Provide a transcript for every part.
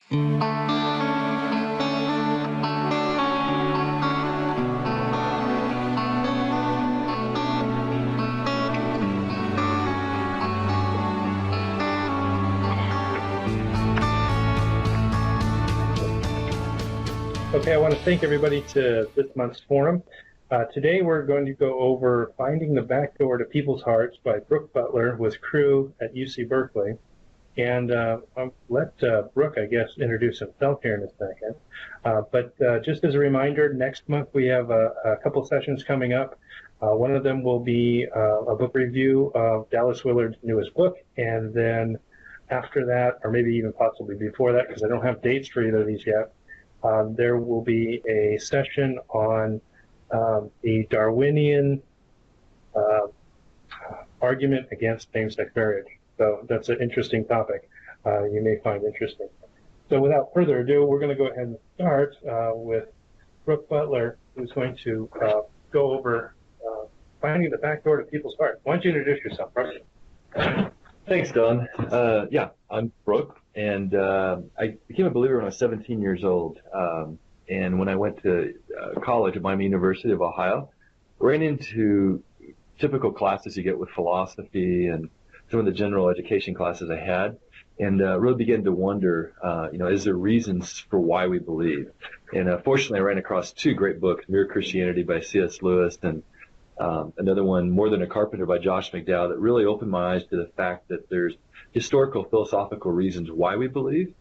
Okay, I want to thank everybody to this month's forum. Today we're going to go over Finding the Back Door to People's Hearts by Brooke Butler with crew at UC Berkeley. And I'll let Brooke, I guess, introduce himself here in a second. But just as a reminder, next month we have a couple sessions coming up. One of them will be a book review of Dallas Willard's newest book. And then after that, or maybe even possibly before that, because I don't have dates for either of these yet, there will be a session on the Darwinian argument against same-sex marriage. So that's an interesting topic you may find interesting. So without further ado, we're going to go ahead and start with Brooke Butler, who's going to go over finding the back door to people's hearts. Why don't you introduce yourself, Brooke? Thanks, Don. Yeah, I'm Brooke, and I became a believer when I was 17 years old. And when I went to college at Miami University of Ohio, ran into typical classes you get with philosophy and some of the general education classes I had, and really began to wonder, is there reasons for why we believe? And fortunately, I ran across two great books, Mere Christianity by C.S. Lewis and another one, More Than a Carpenter by Josh McDowell, that really opened my eyes to the fact that there's historical, philosophical reasons why we believe,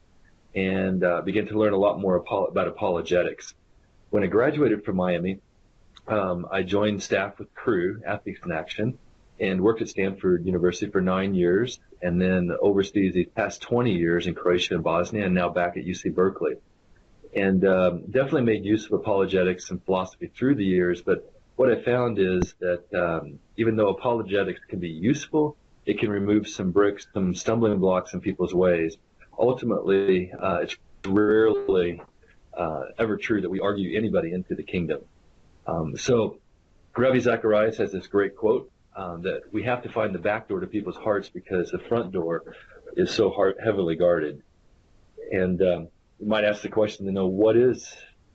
and began to learn a lot more about apologetics. When I graduated from Miami, I joined staff with Crew, Ethics in Action, and worked at Stanford University for 9 years, and then overseas these past 20 years in Croatia and Bosnia, and now back at UC Berkeley. And definitely made use of apologetics and philosophy through the years, but what I found is that even though apologetics can be useful, it can remove some bricks, some stumbling blocks in people's ways. Ultimately, it's rarely ever true that we argue anybody into the kingdom. So Ravi Zacharias has this great quote that we have to find the back door to people's hearts because the front door is so heavily guarded. And you might ask the question to know, what is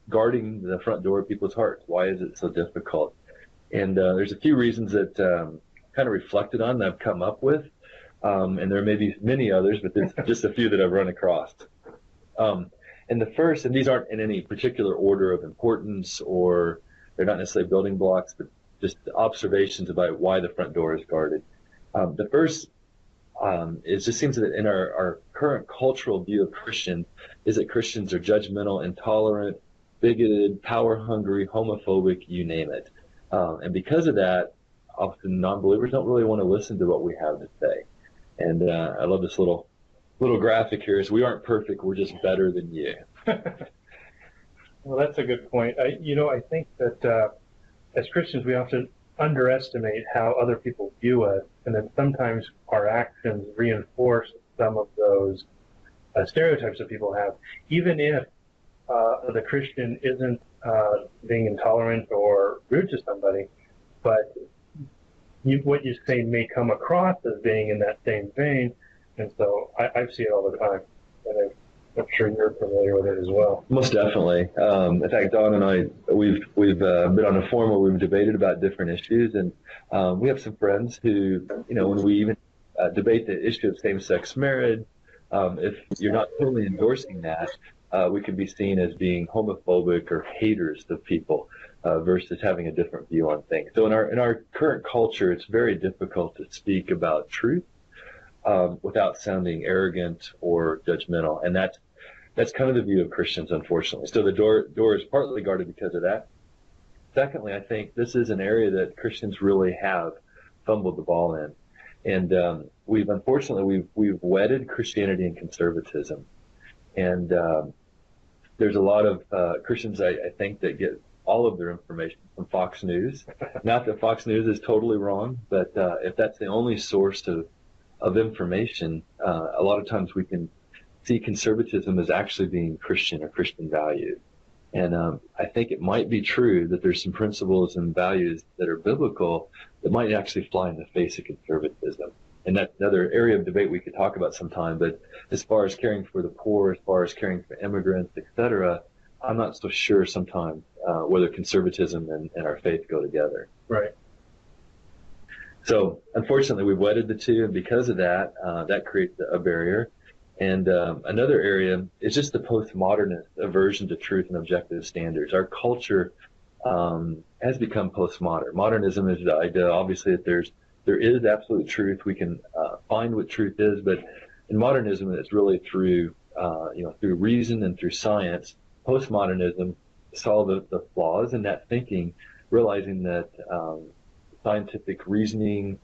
guarding the front door of people's hearts? Why is it so difficult? And there's a few reasons that kind of reflected on that I've come up with. And there may be many others, but there's just a few that I've run across. And the first, and these aren't in any particular order of importance, or they're not necessarily building blocks, but just observations about why the front door is guarded. The first, it just seems that in our current cultural view of Christians is that Christians are judgmental, intolerant, bigoted, power-hungry, homophobic, you name it. And because of that, often non-believers don't really want to listen to what we have to say. And I love this little graphic here. Is we aren't perfect, we're just better than you. Well, that's a good point. I think that as Christians, we often underestimate how other people view us, and then sometimes our actions reinforce some of those stereotypes that people have, even if the Christian isn't being intolerant or rude to somebody, but what you say may come across as being in that same vein, and so I see it all the time, and I'm sure you're familiar with it as well. Most definitely. In fact, Don and I, we've been on a forum where we've debated about different issues, and we have some friends who, when we even debate the issue of same-sex marriage, if you're not totally endorsing that, we could be seen as being homophobic or haters of people versus having a different view on things. So in our current culture, it's very difficult to speak about truth without sounding arrogant or judgmental, and that's kind of the view of Christians, unfortunately. So the door is partly guarded because of that. Secondly, I think this is an area that Christians really have fumbled the ball in, and we've wedded Christianity and conservatism, and there's a lot of Christians I think that get all of their information from Fox News. Not that Fox News is totally wrong, but if that's the only source of information, a lot of times we can see conservatism as actually being Christian or Christian values. And I think it might be true that there's some principles and values that are biblical that might actually fly in the face of conservatism. And that's another area of debate we could talk about sometime. But as far as caring for the poor, as far as caring for immigrants, etc., I'm not so sure sometimes whether conservatism and our faith go together. Right. So unfortunately, we've wedded the two, and because of that, that creates a barrier. And another area is just the postmodernist aversion to truth and objective standards. Our culture has become postmodern. Modernism is the idea, obviously, that there is absolute truth. We can find what truth is, but in modernism, it's really through through reason and through science. Postmodernism saw the flaws in that thinking, realizing that scientific reasoning,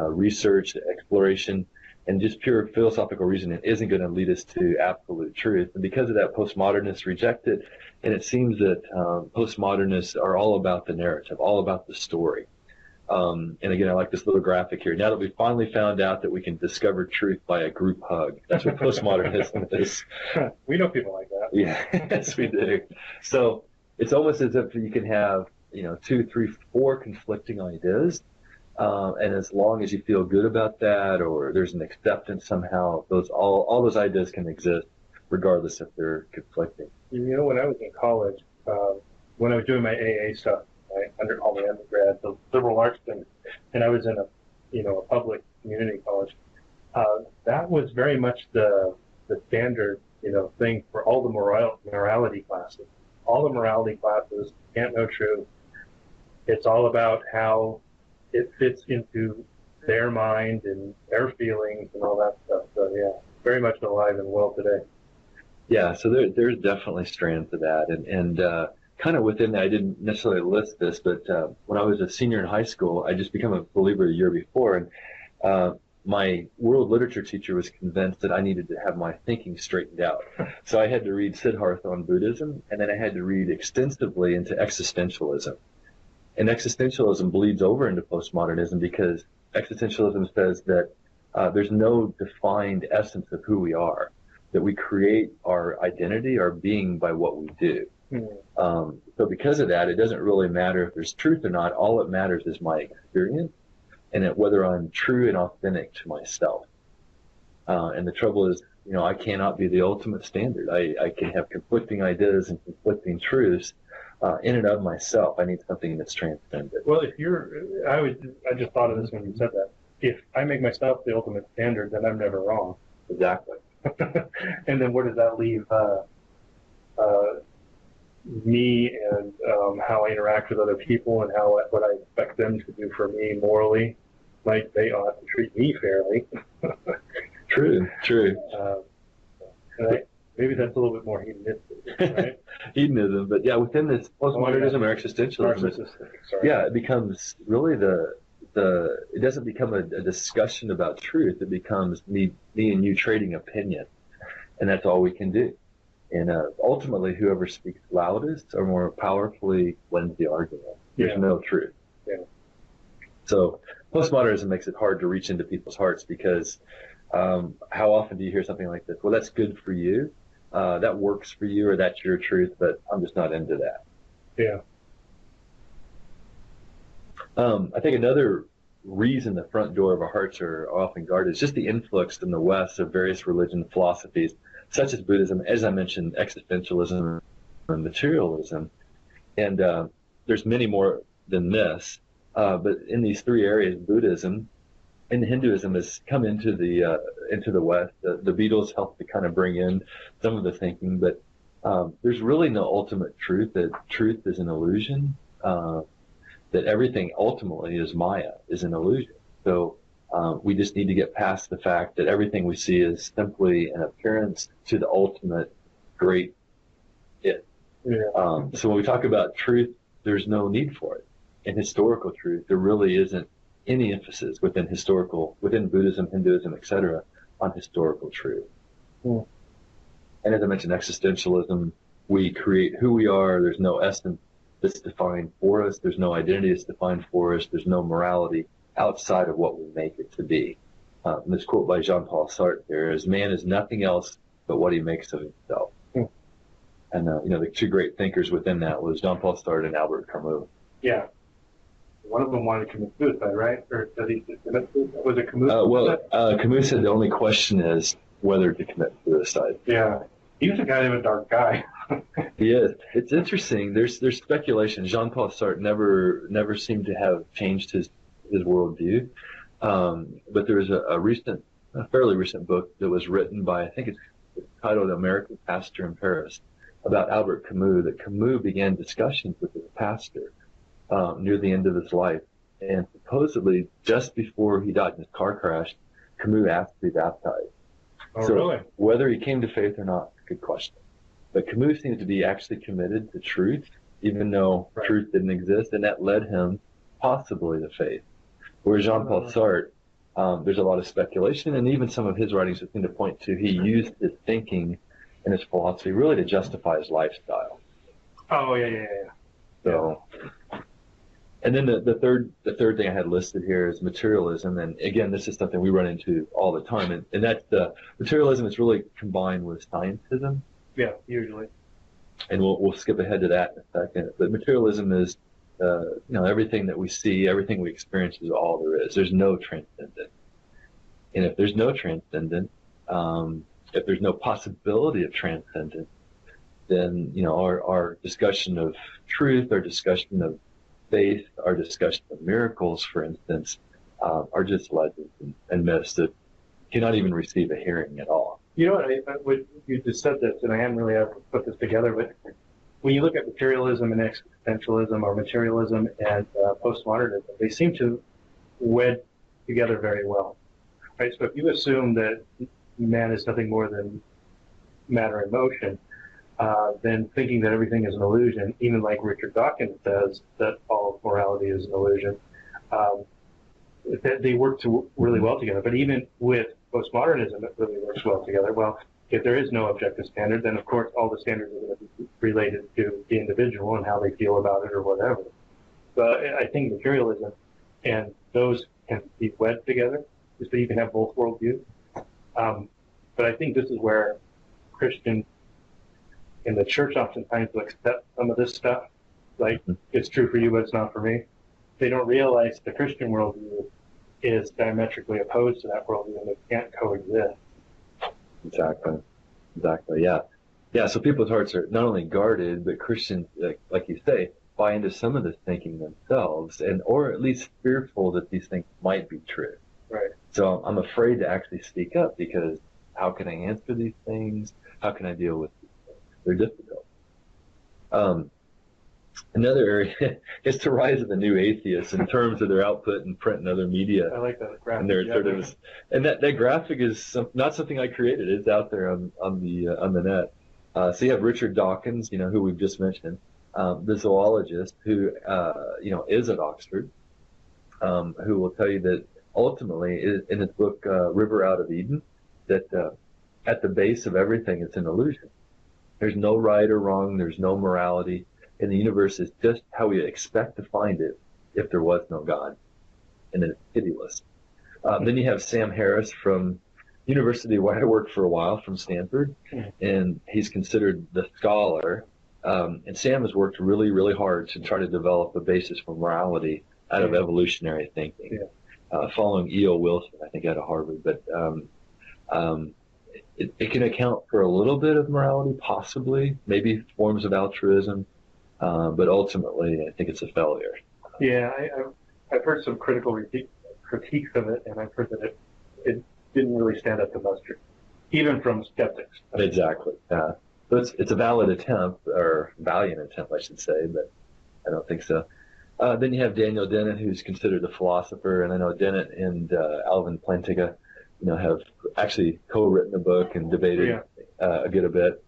research, exploration, and just pure philosophical reasoning isn't going to lead us to absolute truth. And because of that, postmodernists reject it. And it seems that postmodernists are all about the narrative, all about the story. And again, I like this little graphic here. Now that we finally found out that we can discover truth by a group hug, that's what postmodernism is. We know people like that. Yeah, yes, we do. So it's almost as if you can have, 2, 3, 4 conflicting ideas. And as long as you feel good about that, or there's an acceptance somehow, all those ideas can exist, regardless if they're conflicting. When I was in college, when I was doing my AA stuff, under all the undergrad, the liberal arts thing, and I was in a public community college, that was very much the standard, thing for all the morality classes. All the morality classes can't know truth. It's all about how it fits into their mind and their feelings and all that stuff. So yeah, very much alive and well today. Yeah, so there's definitely strands to that, and kind of within that, I didn't necessarily list this, but when I was a senior in high school, I just became a believer the year before, and my world literature teacher was convinced that I needed to have my thinking straightened out. So I had to read Siddhartha on Buddhism, and then I had to read extensively into existentialism. And existentialism bleeds over into postmodernism because existentialism says that there's no defined essence of who we are, that we create our identity, our being, by what we do. So because of that, it doesn't really matter if there's truth or not. All that matters is my experience and whether I'm true and authentic to myself. And the trouble is, I cannot be the ultimate standard. I can have conflicting ideas and conflicting truths in and of myself. I need something that's transcendent. Well, I just thought of this when you said that. If I make myself the ultimate standard, then I'm never wrong. Exactly. And then where does that leave me and how I interact with other people and what I expect them to do for me morally? Like they ought to treat me fairly. True. Maybe that's a little bit more hedonistic, right? Hedonism, but yeah, within this postmodernism or existentialism, it becomes really it doesn't become a discussion about truth. It becomes me and you trading opinion, and that's all we can do. And ultimately, whoever speaks loudest or more powerfully wins the argument. There's no truth. Yeah. So postmodernism makes it hard to reach into people's hearts because how often do you hear something like this? Well, that's good for you. That works for you, or that's your truth, but I'm just not into that. Yeah. I think another reason the front door of our hearts are often guarded is just the influx in the West of various religion philosophies, such as Buddhism, as I mentioned, existentialism and materialism. And there's many more than this. But in these three areas, Buddhism and Hinduism has come into the West. The Beatles helped to kind of bring in some of the thinking, but there's really no ultimate truth, that truth is an illusion, that everything ultimately is Maya, is an illusion. So we just need to get past the fact that everything we see is simply an appearance to the ultimate great it. Yeah. So when we talk about truth, there's no need for it. In historical truth, there really isn't any emphasis within Buddhism, Hinduism, etc., on historical truth. Mm. And as I mentioned, existentialism, we create who we are. There's no essence that's defined for us. There's no identity that's defined for us. There's no morality outside of what we make it to be. This quote by Jean-Paul Sartre there is, man is nothing else but what he makes of himself. Mm. And the two great thinkers within that was Jean-Paul Sartre and Albert Camus. Yeah. One of them wanted to commit suicide, right? Or did he commit suicide? Was it Camus? Camus said the only question is whether to commit suicide. Yeah. He was a kind of a dark guy. He is. It's interesting. There's speculation. Jean-Paul Sartre never seemed to have changed his worldview. But there was a fairly recent book that was written by, I think it's titled American Pastor in Paris, about Albert Camus, that Camus began discussions with his pastor near the end of his life. And supposedly, just before he died in his car crash, Camus asked to be baptized. Oh, really? Whether he came to faith or not, good question. But Camus seems to be actually committed to truth, even though truth didn't exist, and that led him possibly to faith. Whereas Jean-Paul Sartre, there's a lot of speculation, and even some of his writings seem to point to he used his thinking and his philosophy really to justify his lifestyle. Oh, yeah. So, and then the third thing I had listed here is materialism, and again, this is something we run into all the time, and that's materialism is really combined with scientism. Yeah, usually. And we'll skip ahead to that in a second. But materialism is, everything that we see, everything we experience is all there is. There's no transcendent. And if there's no transcendent, if there's no possibility of transcendence, then our discussion of truth, our discussion of faith, our discussion of miracles, for instance, are just legends and myths that cannot even receive a hearing at all. You know what, you just said this, and I hadn't really ever put this together, but when you look at materialism and existentialism, or materialism and postmodernism, they seem to wed together very well, right? So if you assume that man is nothing more than matter and motion, then thinking that everything is an illusion, even like Richard Dawkins says that all of morality is an illusion, they work really well together. But even with postmodernism, it really works well together. Well, if there is no objective standard, then of course all the standards are going to be related to the individual and how they feel about it or whatever. But I think materialism and those can be wed together, so you can have both worldviews. But I think this is where Christians in the church oftentimes will accept some of this stuff, like it's true for you, but it's not for me. They don't realize the Christian worldview is diametrically opposed to that worldview, and they can't coexist. Exactly. Yeah. So people's hearts are not only guarded, but Christians, like you say, buy into some of this thinking themselves, or at least fearful that these things might be true. Right. So I'm afraid to actually speak up because how can I answer these things? How can I deal with these things? They're difficult. Another area is the rise of the new atheists in terms of their output in print and other media. I like that graphic. And that graphic is not something I created. It's out there on the net. So you have Richard Dawkins, who we've just mentioned, the zoologist who is at Oxford, who will tell you that ultimately in his book River Out of Eden, that at the base of everything it's an illusion. There's no right or wrong. There's no morality. And the universe is just how we expect to find it if there was no God. And then it's pitiless. Then you have Sam Harris from University, where I worked for a while, from Stanford. And he's considered the scholar. And Sam has worked really, really hard to try to develop a basis for morality out of evolutionary thinking. Following E.O. Wilson, I think, out of Harvard. But it can account for a little bit of morality, possibly, maybe forms of altruism. But ultimately, I think it's a failure. Yeah, I've heard some critical critiques of it, and I've heard that it didn't really stand up to muster, even from skeptics. Exactly. So it's a valid attempt, or valiant attempt, I should say, but I don't think so. Then you have Daniel Dennett, who's considered a philosopher, and I know Dennett and Alvin Plantinga, have actually co-written a book and debated a good bit.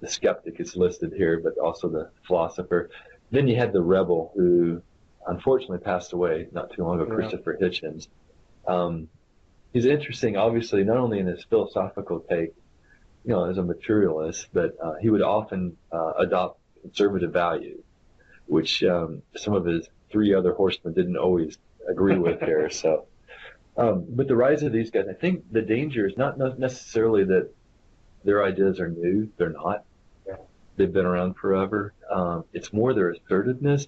The skeptic is listed here, but also the philosopher. Then you had the rebel who unfortunately passed away not too long ago, Christopher Hitchens. He's interesting, obviously, not only in his philosophical take, as a materialist, but he would often adopt conservative values, which some of his three other horsemen didn't always agree with here. So, but the rise of these guys, I think the danger is not necessarily that their ideas are new. They're not. They've been around forever. It's more their assertiveness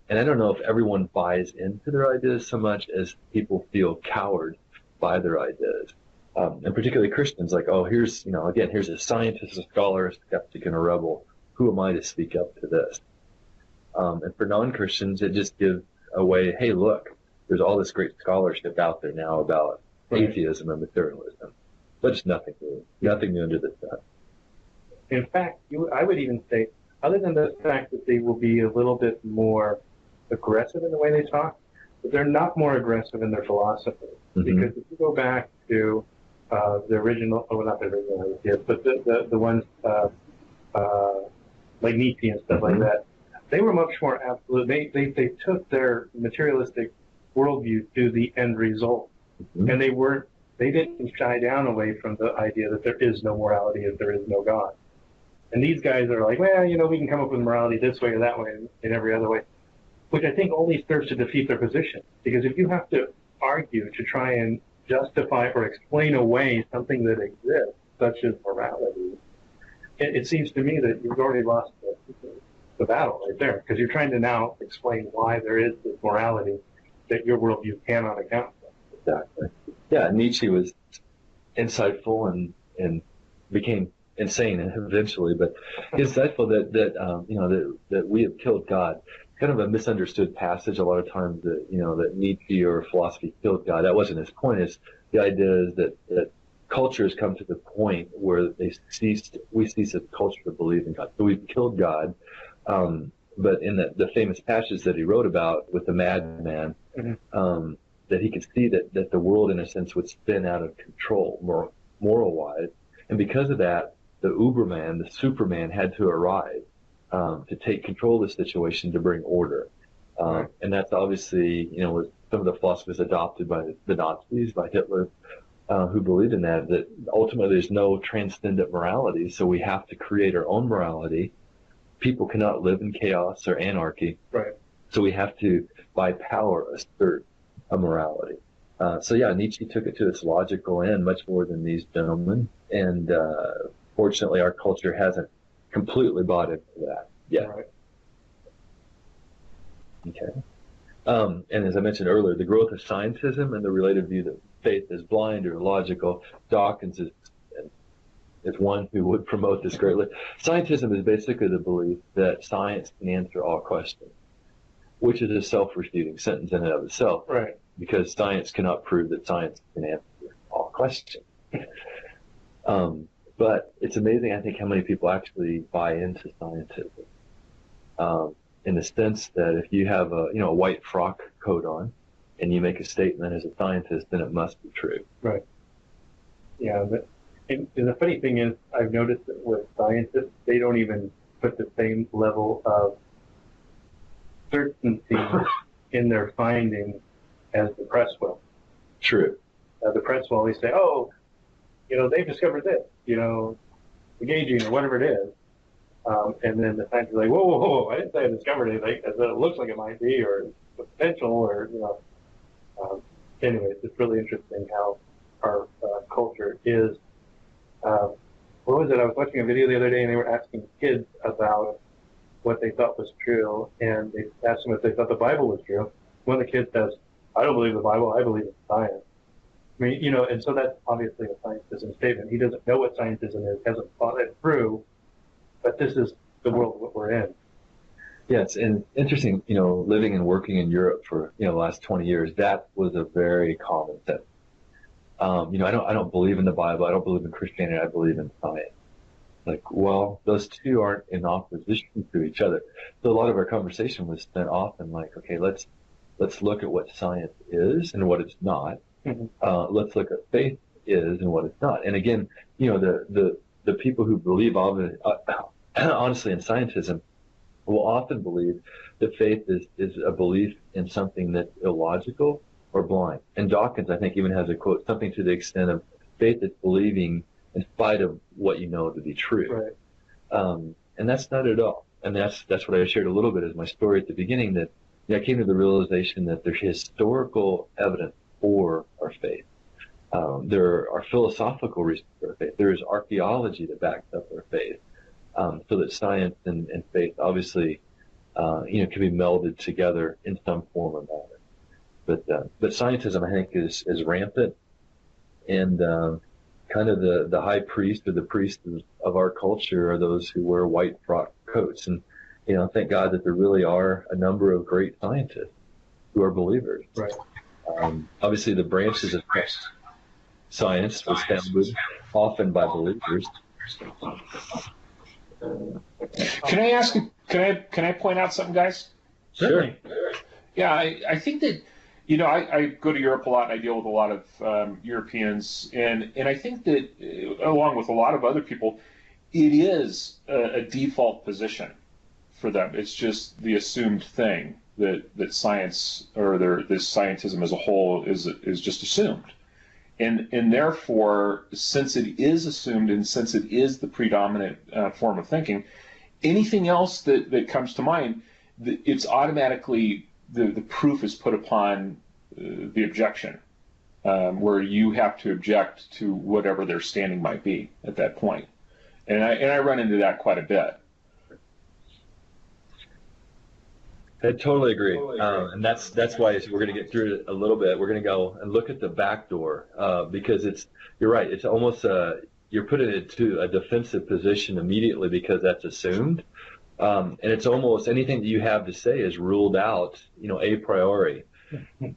And I don't know if everyone buys into their ideas so much as people feel cowed by their ideas. And particularly Christians, like, oh, here's, again, here's a scientist, a scholar, a skeptic, and a rebel. Who am I to speak up to this? And for non-Christians, it just gives a way, hey, look, there's all this great scholarship out there now about atheism and materialism. But it's nothing new under the sun. In fact, I would even say, other than the fact that they will be a little bit more aggressive in the way they talk, but they're not more aggressive in their philosophy. Mm-hmm. Because if you go back to the original, not the original ideas, but the ones like Nietzsche and stuff like that, they were much more absolute. They took their materialistic worldview to the end result, and they didn't shy down away from the idea that there is no morality if there is no God. And these guys are like, well, we can come up with morality this way or that way and every other way, which I think only serves to defeat their position. Because if you have to argue to try and justify or explain away something that exists, such as morality, it seems to me that you've already lost the battle right there, because you're trying to now explain why there is this morality that your worldview cannot account for. Exactly. Yeah, Nietzsche was insightful and became insane eventually, but insightful that we have killed God. Kind of a misunderstood passage a lot of times that Nietzsche or philosophy killed God. That wasn't his point. Is the idea is that culture has come to the point where we cease as culture to believe in God. So we've killed God. But in the famous passage that he wrote about with the madman, that he could see that the world in a sense would spin out of control moral wise, and because of that, the Uberman, the Superman, had to arrive to take control of the situation to bring order. And that's obviously, was some of the philosophies adopted by the Nazis, by Hitler, who believed in that ultimately there's no transcendent morality, so we have to create our own morality. People cannot live in chaos or anarchy. Right. So we have to, by power, assert a morality. Nietzsche took it to its logical end much more than these gentlemen. And fortunately, our culture hasn't completely bought into that yet. Right. Okay. And as I mentioned earlier, the growth of scientism and the related view that faith is blind or illogical. Dawkins is one who would promote this greatly. Scientism is basically the belief that science can answer all questions, which is a self-refuting sentence in and of itself. Right. Because science cannot prove that science can answer all questions. But it's amazing, I think, how many people actually buy into scientism. In the sense that if you have a white frock coat on and you make a statement as a scientist, then it must be true. Right. Yeah, and the funny thing is, I've noticed that with scientists, they don't even put the same level of certainty in their findings as the press will. True. The press will always say, oh, they've discovered this, engaging or whatever it is. And then the scientists are like, whoa, I didn't say I discovered anything. I said it looks like it might be, or the potential, or, anyways, it's really interesting how our culture is. What was it? I was watching a video the other day, and they were asking kids about what they thought was true, and they asked them if they thought the Bible was true. One of the kids says, I don't believe the Bible, I believe in science. I mean, and so that's obviously a scientism statement. He doesn't know what scientism is, hasn't thought it through, but this is the world that we're in. Yes, and interesting, living and working in Europe for, the last 20 years, that was a very common sentence. I don't believe in the Bible, I don't believe in Christianity, I believe in science. Like, well, those two aren't in opposition to each other. So a lot of our conversation was spent often like, okay, let's look at what science is and what it's not. Mm-hmm. Let's look at faith is and what it's not. And again, the people who believe honestly in scientism will often believe that faith is a belief in something that's illogical or blind. And Dawkins, I think, even has a quote, something to the extent of faith is believing in spite of what you know to be true. Right. And that's not at all. And that's what I shared a little bit as my story at the beginning, that I came to the realization that there's historical evidence for our faith. There are philosophical reasons for our faith. There is archaeology that backs up our faith. So that science and faith obviously can be melded together in some form or manner. But scientism, I think, is rampant, and kind of the high priest or the priest of our culture are those who wear white frock coats. And thank God that there really are a number of great scientists who are believers. Right. Obviously, the branches of science was founded often by believers. Can I ask? Can I point out something, guys? Certainly. Yeah, I think that I go to Europe a lot, and I deal with a lot of Europeans, and I think that along with a lot of other people, it is a default position for them. It's just the assumed thing that science or this scientism as a whole is just assumed. And therefore, since it is assumed and since it is the predominant form of thinking, anything else that comes to mind, it's automatically, the proof is put upon the objection, where you have to object to whatever their standing might be at that point. And I run into that quite a bit. I totally agree, and that's why we're going to get through it a little bit. We're going to go and look at the back door because you're right. It's almost you're put into a defensive position immediately because that's assumed, and it's almost anything that you have to say is ruled out, a priori,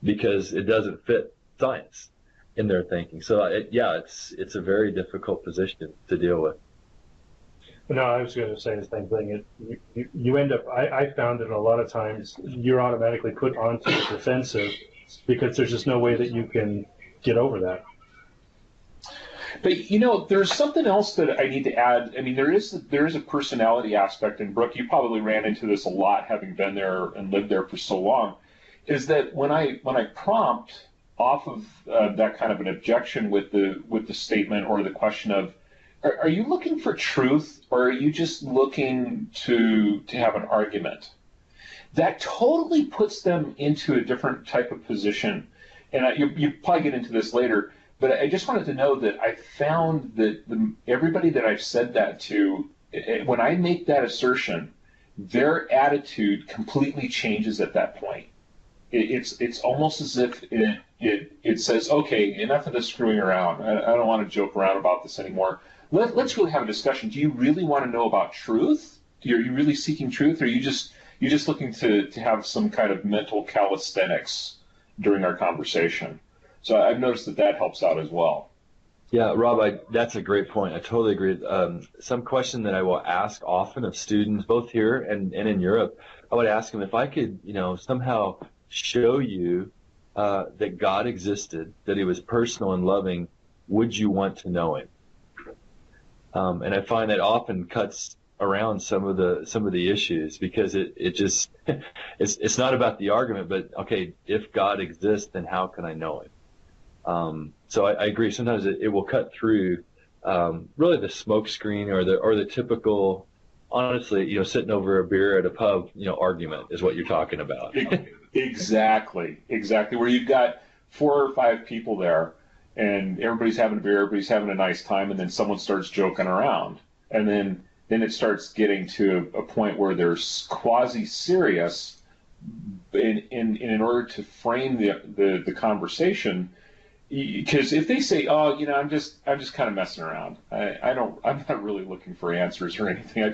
because it doesn't fit science in their thinking. So it's a very difficult position to deal with. No, I was going to say the same thing. You end up, I found that a lot of times you're automatically put onto the defensive because there's just no way that you can get over that. But there's something else that I need to add. I mean, there is a personality aspect, and Brooke, you probably ran into this a lot, having been there and lived there for so long. Is that when I prompt off of that kind of an objection with the statement or the question of, are you looking for truth, or are you just looking to have an argument? That totally puts them into a different type of position. And you probably get into this later, but I just wanted to know that I found that everybody that I've said that to, when I make that assertion, their attitude completely changes at that point. It's almost as if it says, okay, enough of this screwing around. I don't want to joke around about this anymore. Let's really have a discussion. Do you really want to know about truth? Are you really seeking truth, or are you just looking to have some kind of mental calisthenics during our conversation? So I've noticed that helps out as well. Yeah, Rob, that's a great point. I totally agree. Some question that I will ask often of students, both here and in Europe, I would ask them if I could, somehow show you that God existed, that He was personal and loving, would you want to know Him? And I find that often cuts around some of the issues because it just it's not about the argument, but okay, if God exists, then how can I know Him? So I agree. Sometimes it will cut through really the smoke screen or the typical, honestly, sitting over a beer at a pub, argument is what you're talking about. Exactly. Where you've got 4 or 5 people there, and everybody's having a beer, everybody's having a nice time, and then someone starts joking around, and then it starts getting to a point where they're quasi-serious, in order to frame the conversation. Because if they say, "Oh, I'm just kind of messing around. I'm not really looking for answers or anything.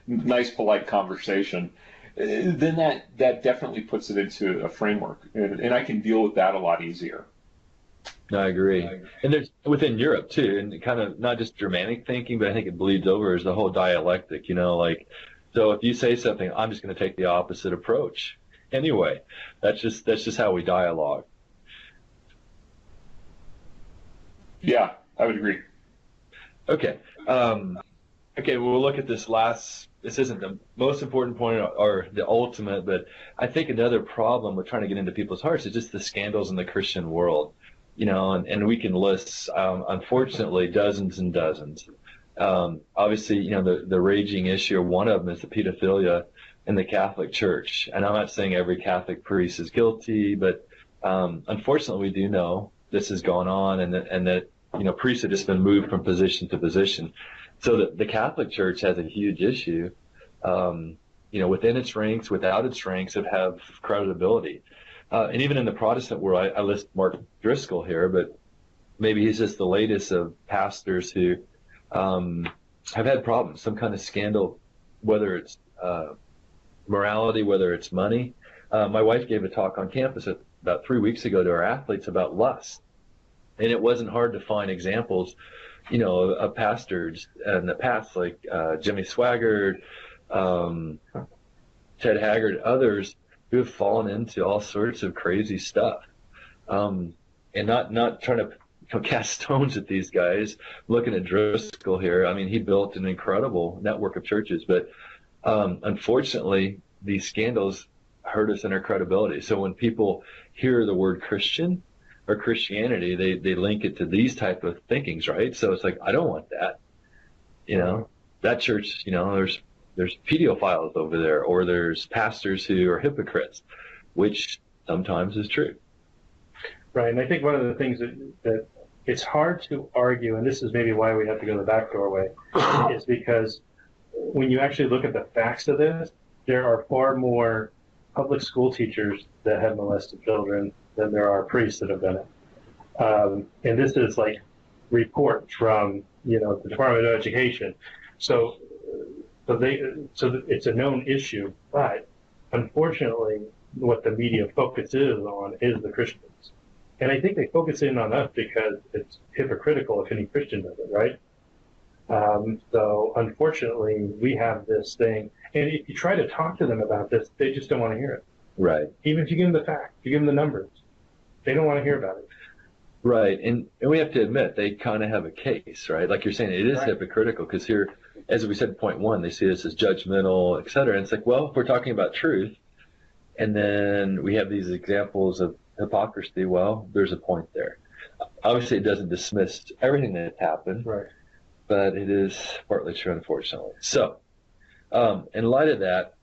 Nice, polite conversation," then that definitely puts it into a framework, and I can deal with that a lot easier. I agree. And there's within Europe too, and kind of not just Germanic thinking, but I think it bleeds over is the whole dialectic, so if you say something, I'm just going to take the opposite approach. Anyway, that's just how we dialogue. Yeah, I would agree. Okay. We'll look at this isn't the most important point or the ultimate, but I think another problem with trying to get into people's hearts is just the scandals in the Christian world. And we can list, unfortunately, dozens and dozens. Obviously, the raging issue, one of them is the pedophilia in the Catholic Church. And I'm not saying every Catholic priest is guilty, but unfortunately, we do know this has gone on, and that priests have just been moved from position to position. So the Catholic Church has a huge issue within its ranks, without its ranks, have credibility. And even in the Protestant world, I list Mark Driscoll here, but maybe he's just the latest of pastors who have had problems, some kind of scandal, whether it's morality, whether it's money. My wife gave a talk on campus about 3 weeks ago to our athletes about lust. And it wasn't hard to find examples, of pastors in the past, like Jimmy Swaggart, Ted Haggard, others who have fallen into all sorts of crazy stuff. And not trying to cast stones at these guys. Looking at Driscoll here, I mean, he built an incredible network of churches, but unfortunately, these scandals hurt us in our credibility. So when people hear the word Christian or Christianity, they link it to these type of thinkings, right? So it's like, I don't want that. That church, there's pedophiles over there, or there's pastors who are hypocrites, which sometimes is true. Right, and I think one of the things that it's hard to argue, and this is maybe why we have to go the back doorway, is because when you actually look at the facts of this, there are far more public school teachers that have molested children than there are priests that have done it. And this is like reports from, the Department of Education. So it's a known issue, but unfortunately, what the media focuses on is the Christians. And I think they focus in on us because it's hypocritical if any Christian does it, right? So unfortunately, we have this thing. And if you try to talk to them about this, they just don't want to hear it. Right. Even if you give them the facts, you give them the numbers, they don't want to hear about it. Right. And we have to admit, they kind of have a case, right? Like you're saying, it is right. Hypocritical, because here, as we said, point one, they see this as judgmental, et cetera. And it's like, well, if we're talking about truth, and then we have these examples of hypocrisy, well, there's a point there. Obviously, it doesn't dismiss everything that happened, right. but it is partly true, unfortunately. So, in light of that,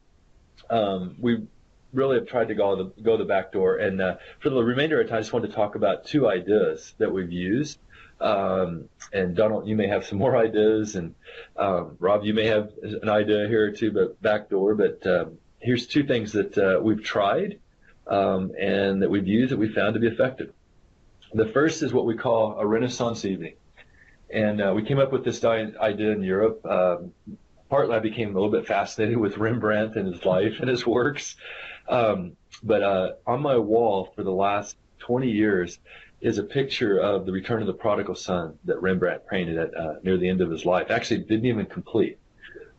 we really have tried to go the back door. And for the remainder of the time, I just wanted to talk about two ideas that we've used. And Donald, you may have some more ideas, and Rob, you may have an idea here or two, but back door. But here's two things that we've tried and that we've used that we found to be effective. The first is what we call a Renaissance evening. And we came up with this idea in Europe. Partly I became a little bit fascinated with Rembrandt and his life and his works. But on my wall for the last 20 years is a picture of the Return of the Prodigal Son that Rembrandt painted at near the end of his life. Actually, didn't even complete,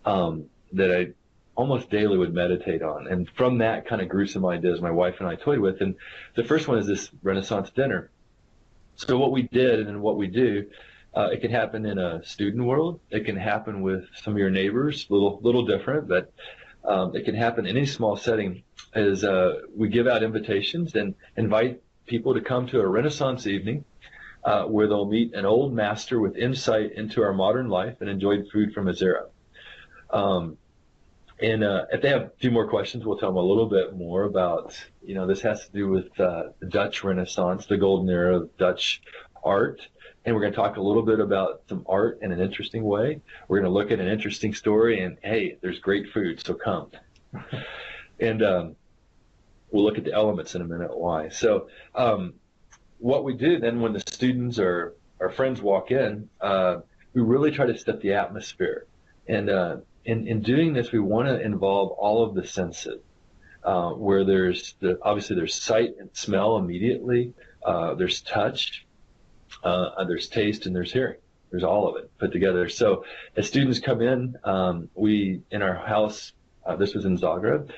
that I almost daily would meditate on. And from that kind of grew some ideas my wife and I toyed with. And the first one is this Renaissance dinner. So what we did and what we do, it can happen in a student world. It can happen with some of your neighbors, little different, but it can happen in any small setting. Is we give out invitations and invite people to come to a Renaissance evening where they'll meet an old master with insight into our modern life and enjoy food from his era. And if they have a few more questions, we'll tell them a little bit more about, this has to do with the Dutch Renaissance, the golden era of Dutch art. And we're going to talk a little bit about some art in an interesting way. We're going to look at an interesting story, and hey, there's great food, so come. And we'll look at the elements in a minute why. So what we do then when the students or our friends walk in, we really try to set the atmosphere. And in doing this, we want to involve all of the senses, where obviously there's sight and smell immediately, there's touch, there's taste, and there's hearing. There's all of it put together. So as students come in, we, in our house, this was in Zagreb,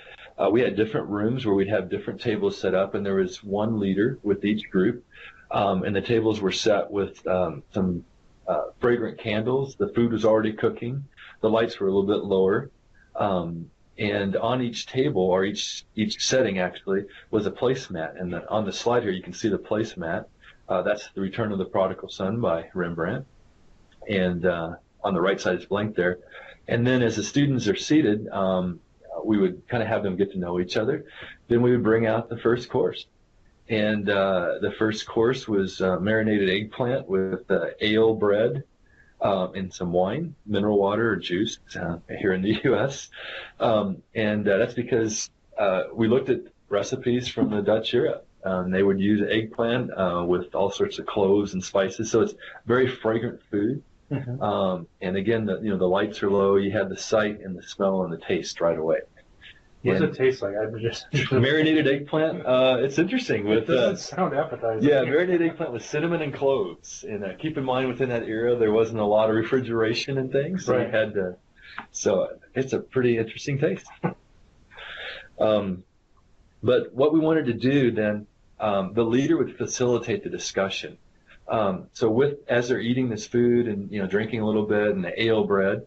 we had different rooms where we'd have different tables set up, and there was one leader with each group, and the tables were set with some fragrant candles. The food was already cooking. The lights were a little bit lower. And on each table, or each setting actually, was a placemat. And on the slide here, you can see the placemat. That's The Return of the Prodigal Son by Rembrandt. And on the right side, it's blank there. And then as the students are seated, we would kind of have them get to know each other. Then we would bring out the first course. And the first course was marinated eggplant with ale bread, and some wine, mineral water or juice here in the U.S. And that's because we looked at recipes from the Dutch era. They would use eggplant with all sorts of cloves and spices, so it's very fragrant food. Mm-hmm. And again, the lights are low. You have the sight and the smell and the taste right away. What does it taste like? I'm just marinated eggplant. It's interesting. It doesn't sound appetizing. Yeah, marinated eggplant with cinnamon and cloves. And keep in mind, within that era, there wasn't a lot of refrigeration and things, so Right. you had to. So it's a pretty interesting taste. But what we wanted to do then, the leader would facilitate the discussion. So as they're eating this food and drinking a little bit and the ale bread,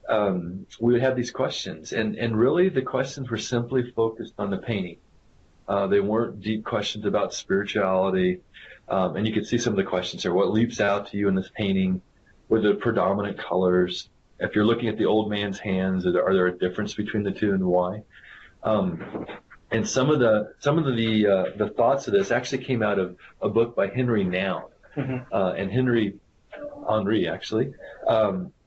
we would have these questions, and really the questions were simply focused on the painting. They weren't deep questions about spirituality, and you could see some of the questions there. What leaps out to you in this painting? What are the predominant colors? If you're looking at the old man's hands, are there a difference between the two, and why? And some of the thoughts of this actually came out of a book by Henry Nouwen. Mm-hmm. And Henri actually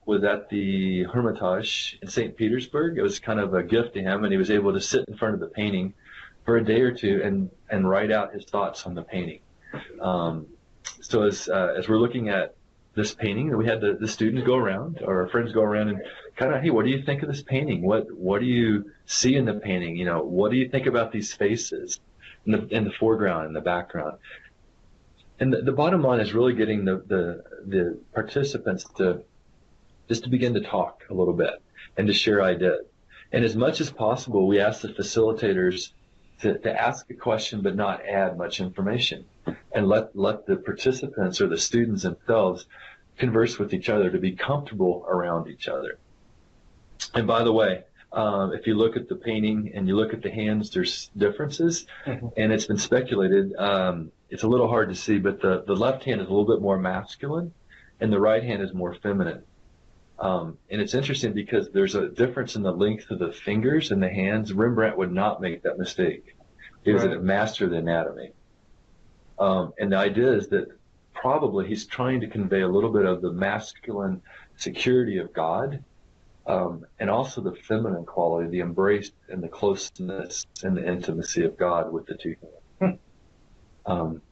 was at the Hermitage in St. Petersburg. It was kind of a gift to him, and he was able to sit in front of the painting for a day or two and write out his thoughts on the painting. So as we're looking at this painting, we had the students go around, or our friends go around, and kind of, hey, what do you think of this painting? What do you see in the painting? What do you think about these faces in the foreground and the background? And the bottom line is really getting the participants to begin to talk a little bit and to share ideas. And as much as possible, we ask the facilitators to ask a question but not add much information, and let the participants or the students themselves converse with each other, to be comfortable around each other. And by the way, if you look at the painting and you look at the hands, there's differences, Mm-hmm. and it's been speculated. It's a little hard to see, but the left hand is a little bit more masculine, and the right hand is more feminine. And it's interesting because there's a difference in the length of the fingers and the hands. Rembrandt would not make that mistake. He was Right. a master of the anatomy. And the idea is that probably he's trying to convey a little bit of the masculine security of God, and also the feminine quality, the embrace and the closeness and the intimacy of God with the two hands.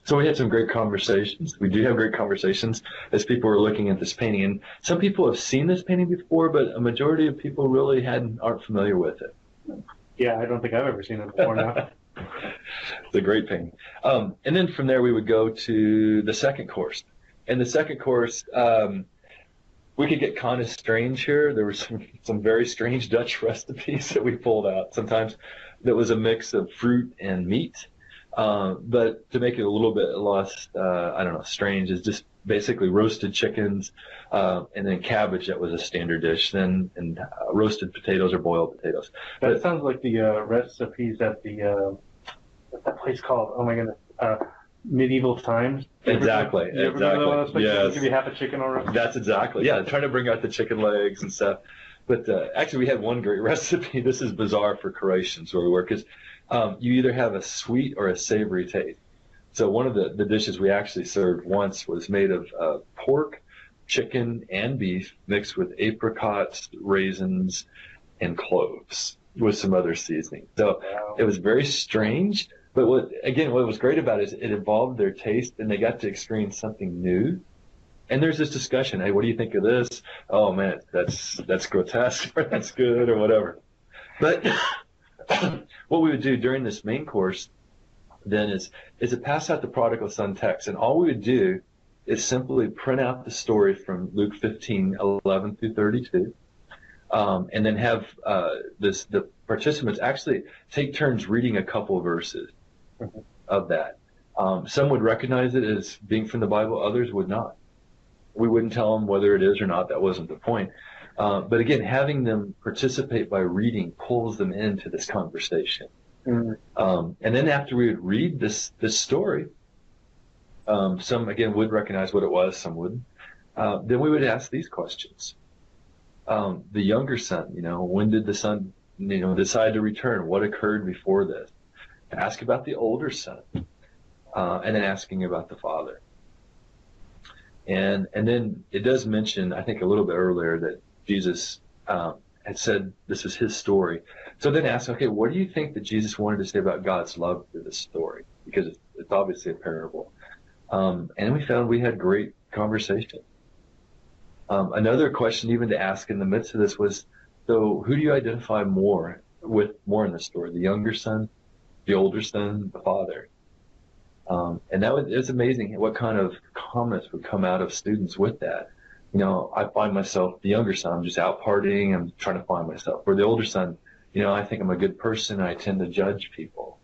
So we had some great conversations. We do have great conversations as people were looking at this painting. And some people have seen this painting before, but a majority of people really aren't familiar with it. Yeah, I don't think I've ever seen it before now. It's a great painting. And then from there, we would go to the second course. And the second course, we could get kind of strange here. There were some very strange Dutch recipes that we pulled out sometimes that was a mix of fruit and meat. But to make it a little bit less, strange, is just basically roasted chickens, and then cabbage that was a standard dish, and roasted potatoes or boiled potatoes. That sounds like the recipes at the what's that place called? Oh my goodness, Medieval Times. Exactly. You ever go to those places? Yes. Give you half a chicken already. That's exactly. Yeah, trying to bring out the chicken legs and stuff. But actually, we had one great recipe. This is bizarre for Croatians where we work. Is you either have a sweet or a savory taste. So one of the dishes we actually served once was made of pork, chicken, and beef mixed with apricots, raisins, and cloves with some other seasoning. So Wow. it was very strange. But what was great about it is it involved their taste, and they got to experience something new. And there's this discussion, hey, what do you think of this? Oh man, that's grotesque, or that's good, or whatever. But what we would do during this main course then is to pass out the prodigal son text, and all we would do is simply print out the story from Luke 15:11 through 32, and then have the participants actually take turns reading a couple of verses of that. Some would recognize it as being from the Bible, others would not. We wouldn't tell them whether it is or not. That wasn't the point. But again, having them participate by reading pulls them into this conversation. Mm-hmm. And then after we would read this story, some again would recognize what it was, some wouldn't. Then we would ask these questions. The younger son, when did the son, decide to return? What occurred before this? Ask about the older son, and then asking about the father. And then it does mention, I think a little bit earlier, that Jesus had said this was his story. So then ask, okay, what do you think that Jesus wanted to say about God's love through this story? Because it's obviously a parable. And we found we had great conversation. Another question even to ask in the midst of this was, so who do you identify more in the story? The younger son, the older son, the father? And it's amazing what kind of comments would come out of students with that. I find myself, the younger son, I'm just out partying, I'm trying to find myself. Or the older son, I think I'm a good person, and I tend to judge people.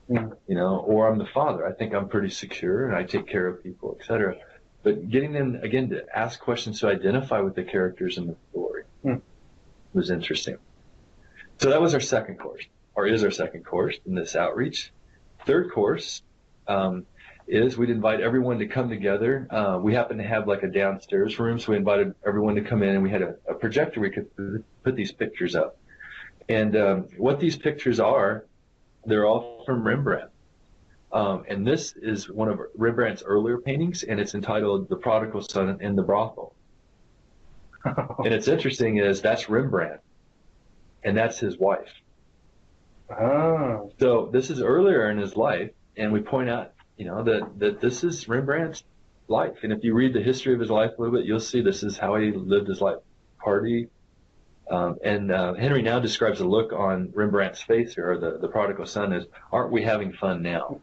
Or I'm the father, I think I'm pretty secure and I take care of people, etc. But getting them, again, to ask questions to identify with the characters in the story was interesting. So that was our second course, or is our second course in this outreach. Third course is we'd invite everyone to come together. We happened to have like a downstairs room, so we invited everyone to come in, and we had a projector we could put these pictures up. And what these pictures are, they're all from Rembrandt. And this is one of Rembrandt's earlier paintings, and it's entitled The Prodigal Son in the Brothel. And it's interesting is that's Rembrandt, and that's his wife. Oh. So this is earlier in his life, and we point out, that this is Rembrandt's life. And if you read the history of his life a little bit, you'll see this is how he lived his life. Party. And Henry now describes the look on Rembrandt's face here, or the prodigal son, as, aren't we having fun now?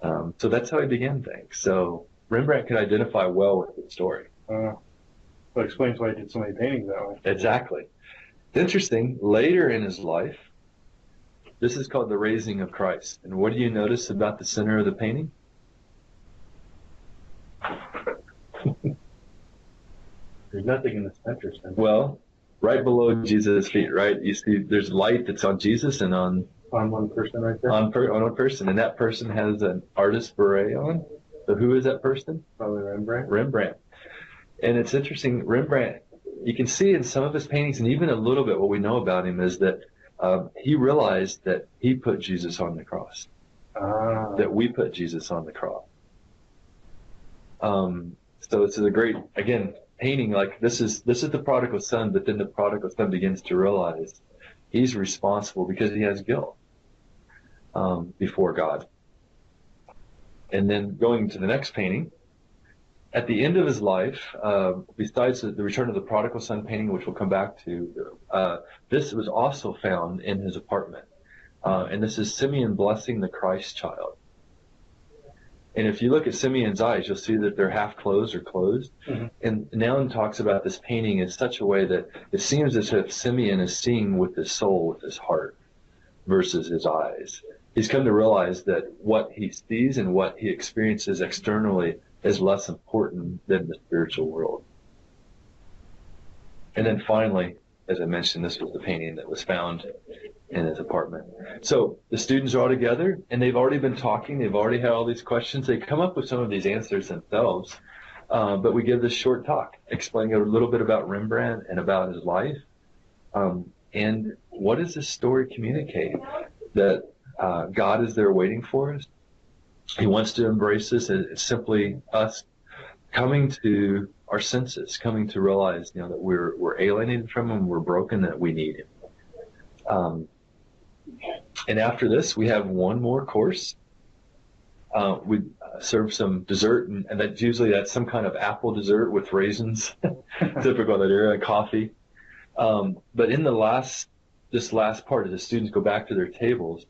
So that's how he began things. So Rembrandt could identify well with the story. That explains why he did so many paintings that way. Exactly. It's interesting, later in his life, this is called the Raising of Christ. And what do you notice about the center of the painting? There's nothing in the center. Well, right below Jesus' feet, right? You see there's light that's on Jesus and on one person right there? On one person. And that person has an artist beret on. So who is that person? Probably Rembrandt. Rembrandt. And it's interesting, Rembrandt, you can see in some of his paintings, and even a little bit what we know about him, is that he realized that he put Jesus on the cross. That we put Jesus on the cross. So this is a great, again, painting, like this is the prodigal son, but then the prodigal son begins to realize he's responsible because he has guilt before God. And then going to the next painting, at the end of his life, besides the Return of the Prodigal Son painting, which we'll come back to, this was also found in his apartment. And this is Simeon blessing the Christ child. And if you look at Simeon's eyes, you'll see that they're half closed or closed. Mm-hmm. And Nouwen talks about this painting in such a way that it seems as if Simeon is seeing with his soul, with his heart, versus his eyes. He's come to realize that what he sees and what he experiences externally is less important than the spiritual world. And then finally, as I mentioned, this was the painting that was found in his apartment. So the students are all together, and they've already been talking. They've already had all these questions. They come up with some of these answers themselves. But we give this short talk, explaining a little bit about Rembrandt and about his life. And what does this story communicate? That God is there waiting for us. He wants to embrace us. It's simply us coming to our senses, coming to realize, that we're alienated from Him, we're broken, that we need Him. And after this, we have one more course. We serve some dessert, and that's some kind of apple dessert with raisins, typical of that era, and coffee. But in this last part, as the students go back to their tables,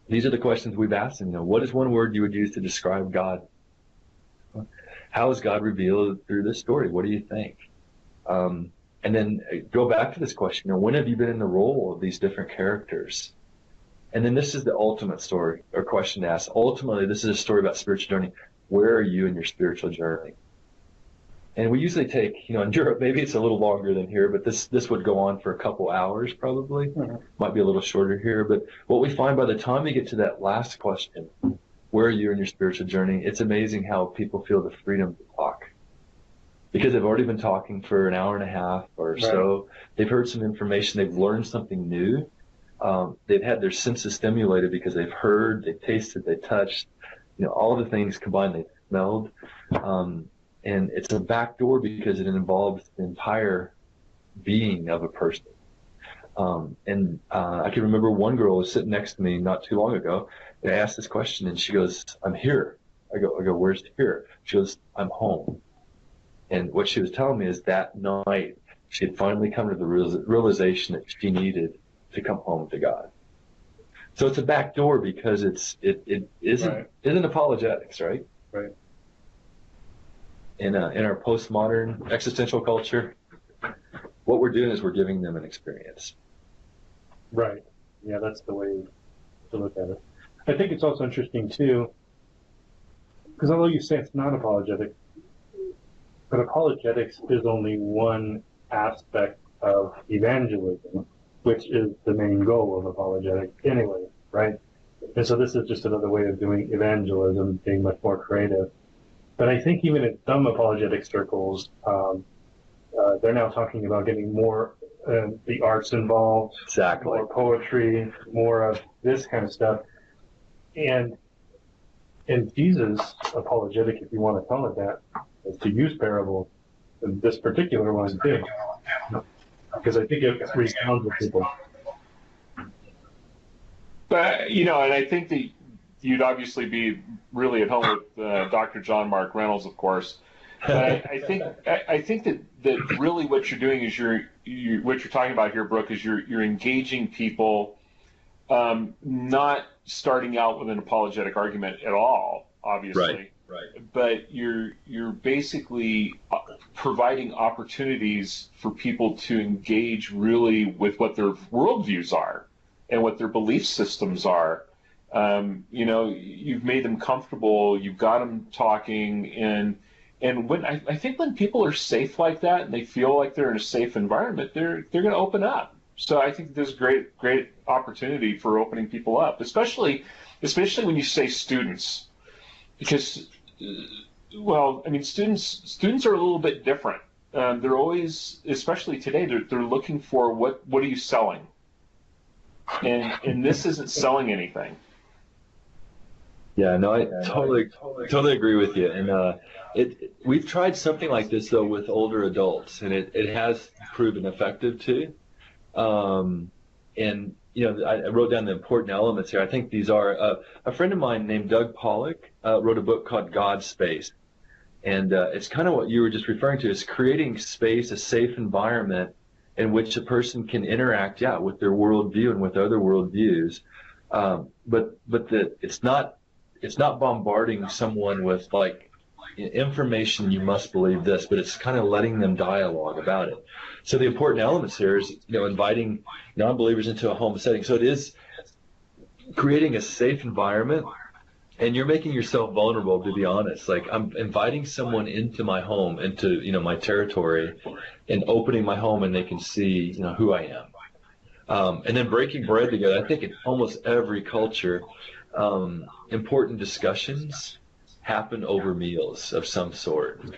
these are the questions we've asked them. What is one word you would use to describe God? How is God revealed through this story? What do you think? And then go back to this question. When have you been in the role of these different characters? And then this is the ultimate story or question to ask. Ultimately, this is a story about spiritual journey. Where are you in your spiritual journey? And we usually take, in Europe, maybe it's a little longer than here, but this would go on for a couple hours probably. Mm-hmm. Might be a little shorter here. But what we find by the time we get to that last question, where are you in your spiritual journey? It's amazing how people feel the freedom to talk. Because they've already been talking for an hour and a half or so. They've heard some information. They've learned something new. They've had their senses stimulated because they've heard, they've tasted, they've touched. All the things combined. meld. And it's a back door because it involves the entire being of a person. I can remember one girl was sitting next to me not too long ago, and I asked this question, and she goes, "I'm here." I go, "Where's here?" She goes, "I'm home." And what she was telling me is that night she had finally come to the realization that she needed to come home to God. So it's a back door because it isn't apologetics, right? Right. In our postmodern existential culture, what we're doing is we're giving them an experience. Right. Yeah, that's the way to look at it. I think it's also interesting too, because although you say it's not apologetic, but apologetics is only one aspect of evangelism, which is the main goal of apologetics anyway, right? And so this is just another way of doing evangelism, being much more creative. But I think even in some apologetic circles, they're now talking about getting more the arts involved, Exactly. more poetry, more of this kind of stuff. And Jesus' apologetic, if you want to call it that, is to use parables, and this particular one too, because I think it resounds with people. But, and I think that you'd obviously be really at home with Dr. John Mark Reynolds, of course. But I think that really what you're doing is what you're talking about here, Brooke, is you're engaging people, not starting out with an apologetic argument at all, obviously. Right. But you're basically providing opportunities for people to engage really with what their worldviews are and what their belief systems are. You've made them comfortable, you've got them talking, and when I think when people are safe like that and they feel like they're in a safe environment, they're going to open up. So I think there's great opportunity for opening people up, especially when you say students, because students are a little bit different. They're always, especially today, they're looking for what are you selling, and this isn't selling anything. Yeah, no, I totally agree with you. And we've tried something like this though with older adults, and it has proven effective too. I wrote down the important elements here. I think these are a friend of mine named Doug Pollock wrote a book called God's Space, and it's kind of what you were just referring to, is creating space, a safe environment in which a person can interact, with their worldview and with other worldviews, but it's not bombarding someone with like information, you must believe this, but it's kind of letting them dialogue about it. So the important elements here is, inviting non-believers into a home setting. So it is creating a safe environment, and you're making yourself vulnerable, to be honest. Like, I'm inviting someone into my home, into, my territory, and opening my home, and they can see, who I am. And then breaking bread together. I think in almost every culture, important discussions happen over meals of some sort,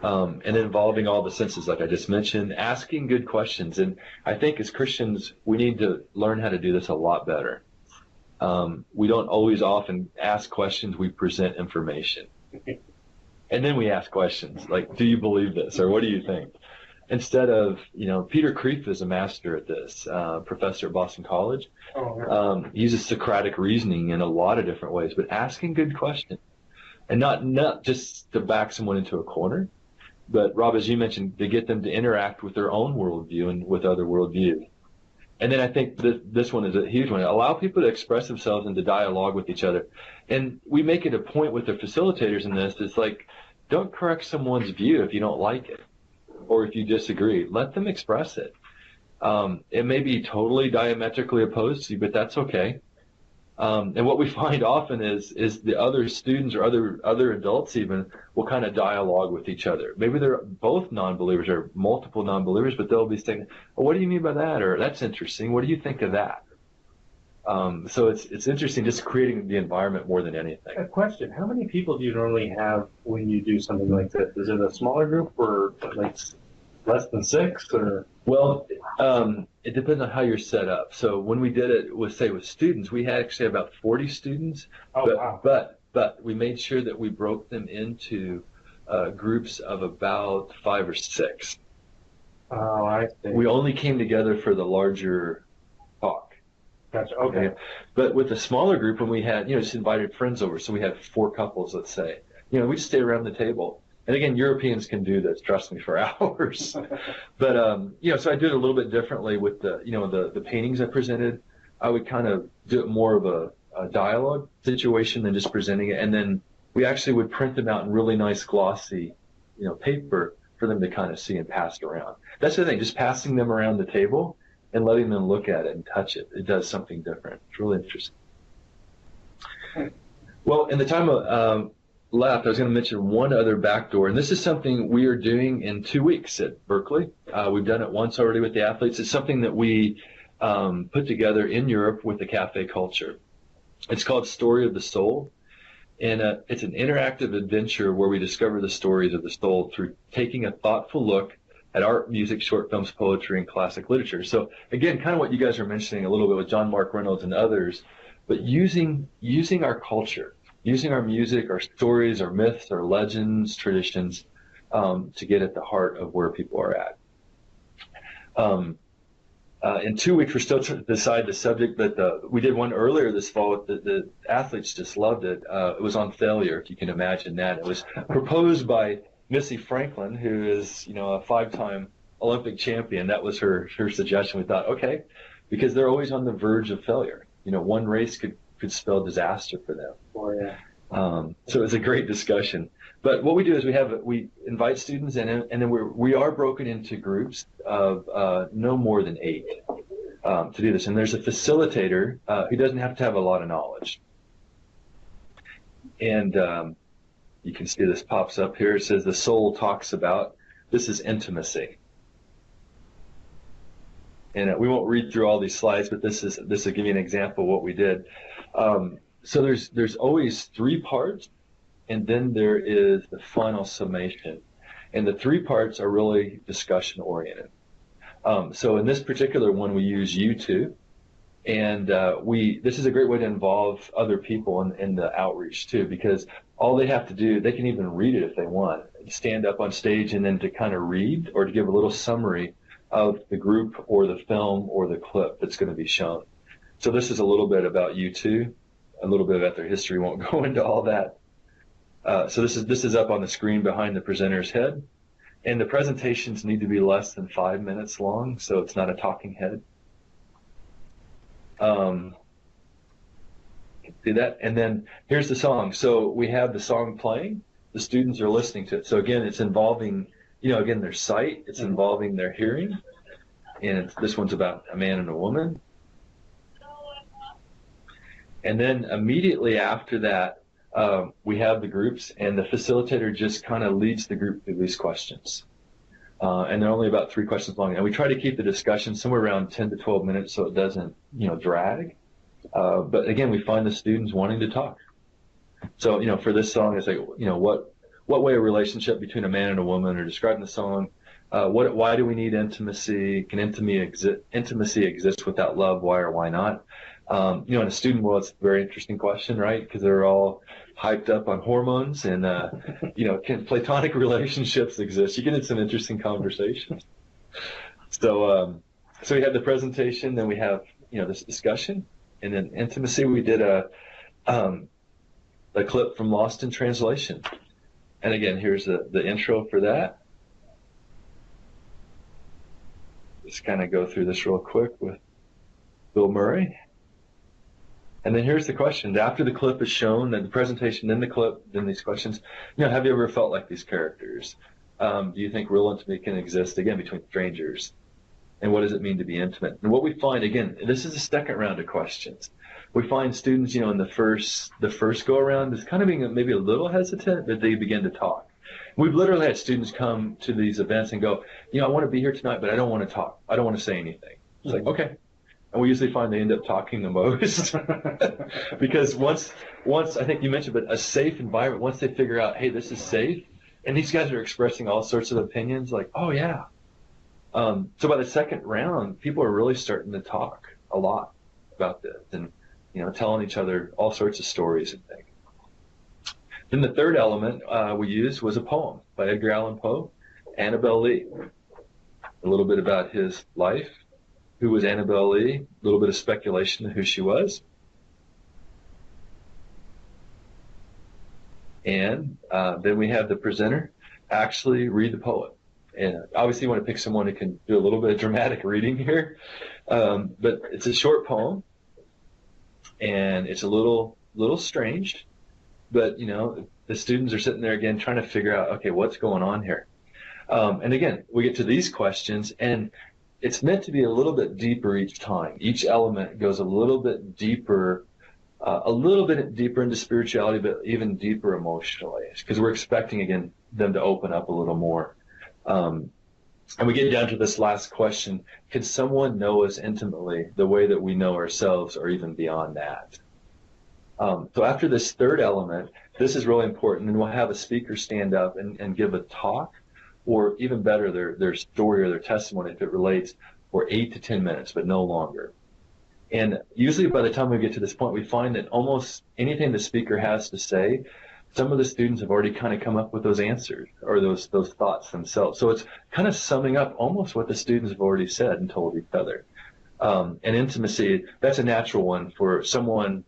and involving all the senses, like I just mentioned, asking good questions. And I think as Christians, we need to learn how to do this a lot better. We don't always often ask questions, we present information. And then we ask questions like, do you believe this? Or what do you think? Instead of, Peter Kreeft is a master at this, professor at Boston College. He uses Socratic reasoning in a lot of different ways, but asking good questions. And not just to back someone into a corner, but Rob, as you mentioned, to get them to interact with their own worldview and with other worldviews. And then I think this one is a huge one. Allow people to express themselves and to dialogue with each other. And we make it a point with the facilitators in this. It's like, don't correct someone's view if you don't like it or if you disagree. Let them express it. It may be totally diametrically opposed to you, but that's okay. And what we find often is the other students or other adults even will kind of dialogue with each other. Maybe they're both non-believers or multiple non-believers, but they'll be saying, "Oh, what do you mean by that?" Or, "That's interesting. What do you think of that?" So it's interesting, just creating the environment more than anything. A question: how many people do you normally have when you do something like this? Is it a smaller group, or like less than 6, or? Well, it depends on how you're set up. So when we did it with students, we had actually about 40 students. Oh, but, wow. But but we made sure that we broke them into groups of about 5 or 6. Oh, I see. We only came together for the larger talk. Gotcha. Okay. But with the smaller group, when we had, just invited friends over, so we had 4 couples, let's say, we stay around the table. And again, Europeans can do this, trust me, for hours. But, so I do it a little bit differently with the paintings I presented. I would kind of do it more of a dialogue situation than just presenting it. And then we actually would print them out in really nice glossy, paper for them to kind of see and pass around. That's the thing, just passing them around the table and letting them look at it and touch it. It does something different. It's really interesting. Well, in the time left, I was going to mention one other backdoor, and this is something we are doing in 2 weeks at Berkeley. We've done it once already with the athletes. It's something that we put together in Europe with the cafe culture. It's called Story of the Soul, and it's an interactive adventure where we discover the stories of the soul through taking a thoughtful look at art, music, short films, poetry, and classic literature. So again, kind of what you guys are mentioning a little bit with John Mark Reynolds and others, but using our culture, using our music, our stories, our myths, our legends, traditions, to get at the heart of where people are at. In 2 weeks, we're still trying to decide the subject, but we did one earlier this fall. The athletes just loved it. It was on failure, if you can imagine that. It was proposed by Missy Franklin, who is, a 5-time Olympic champion. That was her suggestion. We thought, okay, because they're always on the verge of failure. One race could spell disaster for them. Oh, yeah. So it was a great discussion. But what we do is we invite students in, and then we are broken into groups of no more than 8 to do this. And there's a facilitator who doesn't have to have a lot of knowledge. And you can see this pops up here. It says the soul talks about. This is intimacy. And we won't read through all these slides, but this will give you an example of what we did. So there's always 3 parts, and then there is the final summation. And the 3 parts are really discussion oriented. So in this particular one, we use U2, and this is a great way to involve other people in the outreach too, because all they have to do, they can even read it if they want, stand up on stage and then to kind of read or to give a little summary of the group or the film or the clip that's going to be shown. So this is a little bit about U2, a little bit about their history. Won't go into all that. So this is up on the screen behind the presenter's head, and the presentations need to be less than 5 minutes long, so it's not a talking head. See that? And then here's the song. So we have the song playing. The students are listening to it. So again, it's involving, again, their sight. It's involving their hearing. And this one's about a man and a woman. And then immediately after that, we have the groups, and the facilitator just kind of leads the group through these questions. And they're only about 3 questions long. And we try to keep the discussion somewhere around 10 to 12 minutes so it doesn't, drag. But again, we find the students wanting to talk. So, for this song, it's like, what way a relationship between a man and a woman, or describing the song, why do we need intimacy? Can intimacy exist without love? Why or why not? In a student world, it's a very interesting question, right? Because they're all hyped up on hormones, and can platonic relationships exist? You get into some interesting conversations. So we have the presentation, then we have this discussion, and then intimacy. We did a clip from Lost in Translation, and again, here's the intro for that. Just kind of go through this real quick with Bill Murray. And then here's the question. After the clip is shown, then the presentation, then the clip, then these questions, have you ever felt like these characters? Do you think real intimacy can exist, again, between strangers? And what does it mean to be intimate? And what we find, again, this is the second round of questions. We find students, in the first go around, is kind of being maybe a little hesitant, but they begin to talk. We've literally had students come to these events and go, I want to be here tonight, but I don't want to talk. I don't want to say anything. It's like, okay. And we usually find they end up talking the most because once I think you mentioned, but a safe environment, once they figure out, hey, this is safe, and these guys are expressing all sorts of opinions, like, oh yeah. So by the second round, people are really starting to talk a lot about this and, telling each other all sorts of stories and things. Then the third element we used was a poem by Edgar Allan Poe, Annabel Lee. A little bit about his life, who was Annabel Lee, a little bit of speculation of who she was. And then we have the presenter actually read the poem. And obviously you want to pick someone who can do a little bit of dramatic reading here. But it's a short poem, and it's a little strange. But, you know, the students are sitting there again trying to figure out, okay, what's going on here? And again, we get to these questions, and it's meant to be a little bit deeper each time. Each element goes a little bit deeper into spirituality, but even deeper emotionally, because we're expecting, again, them to open up a little more. And we get down to this last question: can someone know us intimately the way that we know ourselves, or even beyond that? So after this third element, this is really important, and we'll have a speaker stand up and give a talk, or even better, their story or their testimony, if it relates, for 8 to 10 minutes, but no longer. And usually by the time we get to this point, we find that almost anything the speaker has to say, some of the students have already kind of come up with those answers or those thoughts themselves. So it's kind of summing up almost what the students have already said and told each other. And intimacy, that's a natural one for someone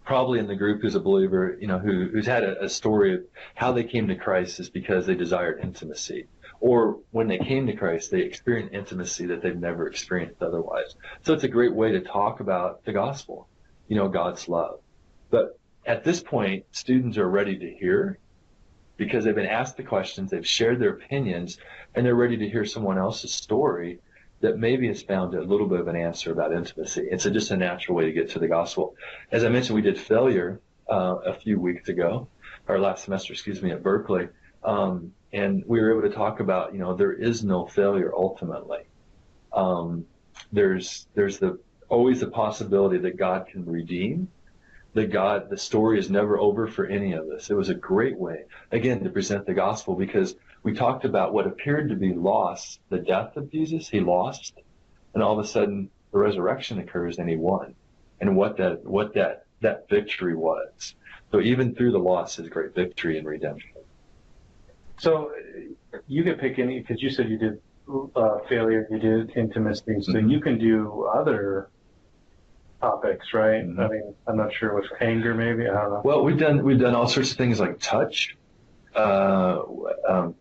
probably in the group who's a believer, you know, who's had a story of how they came to Christ is because they desired intimacy. Or when they came to Christ, they experienced intimacy that they've never experienced otherwise. So it's a great way to talk about the gospel, you know, God's love. But at this point, students are ready to hear because they've been asked the questions, they've shared their opinions, and they're ready to hear someone else's story that maybe has found a little bit of an answer about intimacy. It's just a natural way to get to the gospel. As I mentioned, we did failure a few weeks ago, or last semester, at Berkeley. And we were able to talk about, you know, there is no failure ultimately. There's always the possibility that God can redeem, that the story is never over for any of us. It was a great way, again, to present the gospel, because we talked about what appeared to be loss, the death of Jesus, he lost, and all of a sudden the resurrection occurs and he won, and what that victory was. So even through the loss is great victory and redemption. So you could pick any, because you said you did failure, you did intimacy, so you can do other topics, right? Mm-hmm. I mean, I'm not sure, with anger maybe, I don't know. Well, we've done all sorts of things like touch,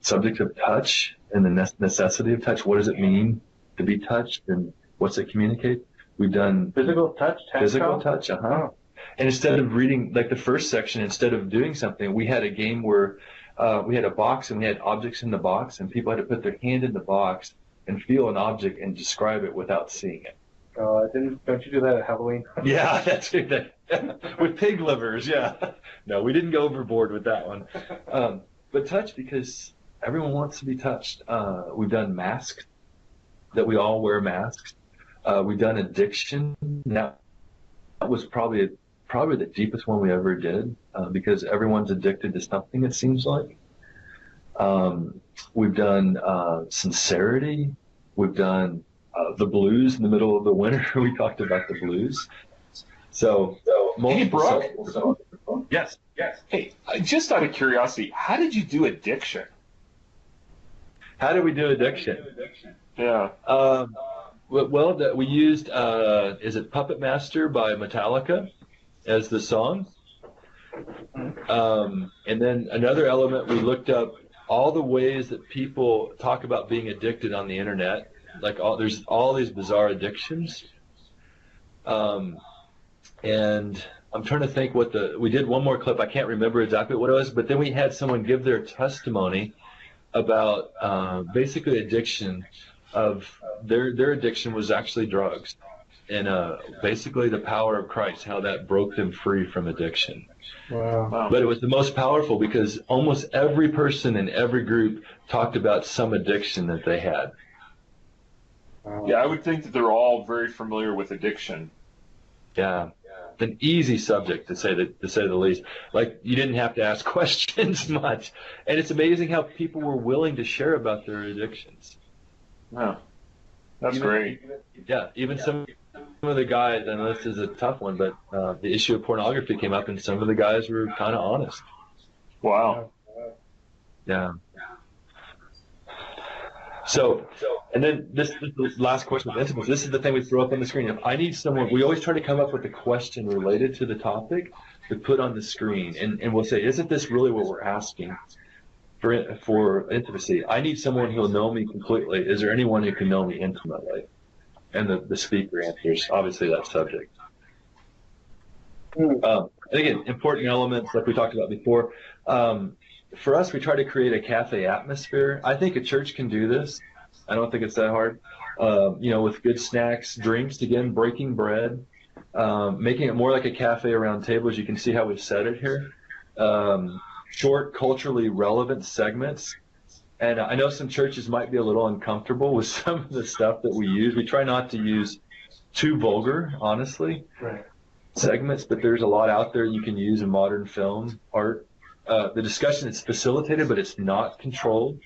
subject of touch and the necessity of touch. What does it mean to be touched, and what's it communicate? We've done physical touch, physical touch, And instead of reading, like the first section, instead of doing something, we had a game where we had a box and we had objects in the box, and people had to put their hand in the box and feel an object and describe it without seeing it. Don't you do that at Halloween? Yeah, that's it. With pig livers, yeah. No, we didn't go overboard with that one. But touch, because everyone wants to be touched. We've done masks, that we all wear masks. We've done addiction. That was probably the deepest one we ever did, because everyone's addicted to something, it seems like. We've done sincerity. We've done the blues in the middle of the winter. We talked about the blues. So hey, Brooke. Yes. Hey, just out of curiosity, how did you do addiction? How did we do addiction? Yeah. We used, is it Puppet Master by Metallica as the song? And then another element, we looked up all the ways that people talk about being addicted on the internet. Like there's all these bizarre addictions. And I'm trying to think we did one more clip. I can't remember exactly what it was, but then we had someone give their testimony about basically addiction. Of their addiction was actually drugs, and basically the power of Christ, how that broke them free from addiction. Wow. But it was the most powerful because almost every person in every group talked about some addiction that they had. Yeah, I would think that they're all very familiar with addiction. Yeah. It's an easy subject to say the least. Like, you didn't have to ask questions much, and it's amazing how people were willing to share about their addictions. Wow, that's great. Yeah, even some of the guys, and this is a tough one, but the issue of pornography came up, and some of the guys were kind of honest. Wow. Yeah. So, and then this is the last question with intimacy. This is the thing we throw up on the screen. If I need someone, we always try to come up with a question related to the topic to put on the screen. And we'll say, isn't this really what we're asking for intimacy? I need someone who'll know me completely. Is there anyone who can know me intimately? And the speaker answers, obviously, that subject. And again, important elements like we talked about before. For us, we try to create a cafe atmosphere. I think a church can do this. I don't think it's that hard. With good snacks, drinks, again, breaking bread, making it more like a cafe around tables. You can see how we've set it here. Short, culturally relevant segments. And I know some churches might be a little uncomfortable with some of the stuff that we use. We try not to use too vulgar, honestly, segments, but there's a lot out there you can use in modern film, art. The discussion is facilitated, but it's not controlled.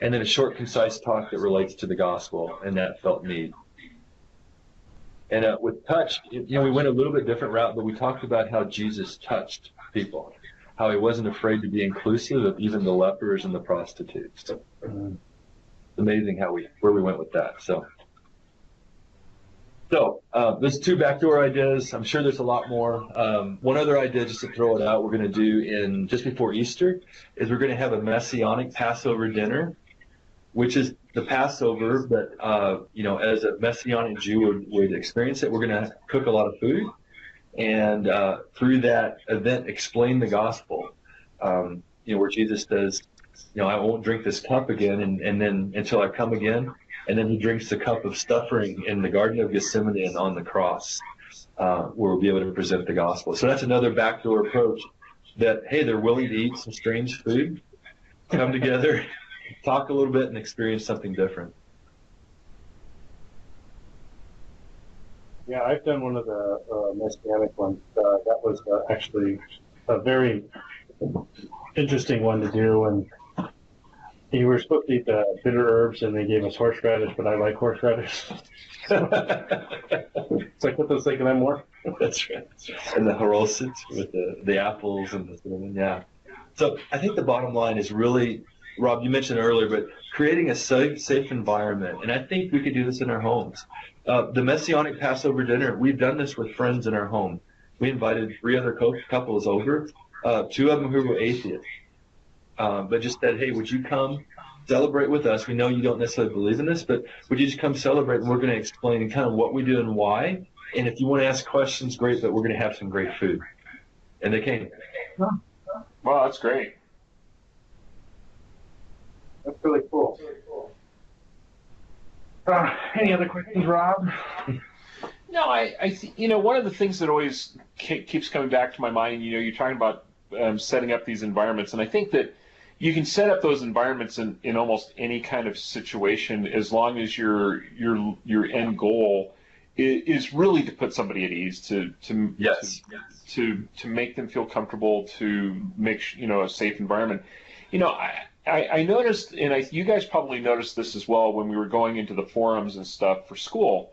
And then a short, concise talk that relates to the gospel and that felt need. And with touch, we went a little bit different route, but we talked about how Jesus touched people, how he wasn't afraid to be inclusive of even the lepers and the prostitutes. So, it's amazing where we went with that. So there's 2 backdoor ideas. I'm sure there's a lot more. One other idea, just to throw it out, we're going to do just before Easter, is we're going to have a Messianic Passover dinner, which is the Passover, but as a Messianic Jew would experience it, we're going to cook a lot of food, and through that event, explain the gospel. Where Jesus says, I won't drink this cup again, and then until I come again. And then he drinks the cup of suffering in the Garden of Gethsemane and on the cross, where we'll be able to present the gospel. So that's another backdoor approach that, hey, they're willing to eat some strange food, come together, talk a little bit, and experience something different. Yeah, I've done one of the Messianic ones. That was actually a very interesting one to do. And you were supposed to eat the bitter herbs, and they gave us horseradish, but I like horseradish. It's like, what those thinking I'm more? That's right. And the haroset with the apples and the cinnamon, yeah. So I think the bottom line is really, Rob, you mentioned earlier, but creating a safe environment. And I think we could do this in our homes. The Messianic Passover dinner, we've done this with friends in our home. We invited 3 other couples over, 2 of them who were atheists. But just said, hey, would you come celebrate with us? We know you don't necessarily believe in this, but would you just come celebrate, and we're going to explain kind of what we do and why. And if you want to ask questions, great, but we're going to have some great food. And they came. Wow, that's great. That's really cool. Any other questions, Rob? No, I think, one of the things that always keeps coming back to my mind, you're talking about setting up these environments, and I think that you can set up those environments in almost any kind of situation, as long as your end goal is really to put somebody at ease, to make them feel comfortable, to make a safe environment. I noticed, and you guys probably noticed this as well when we were going into the forums and stuff for school.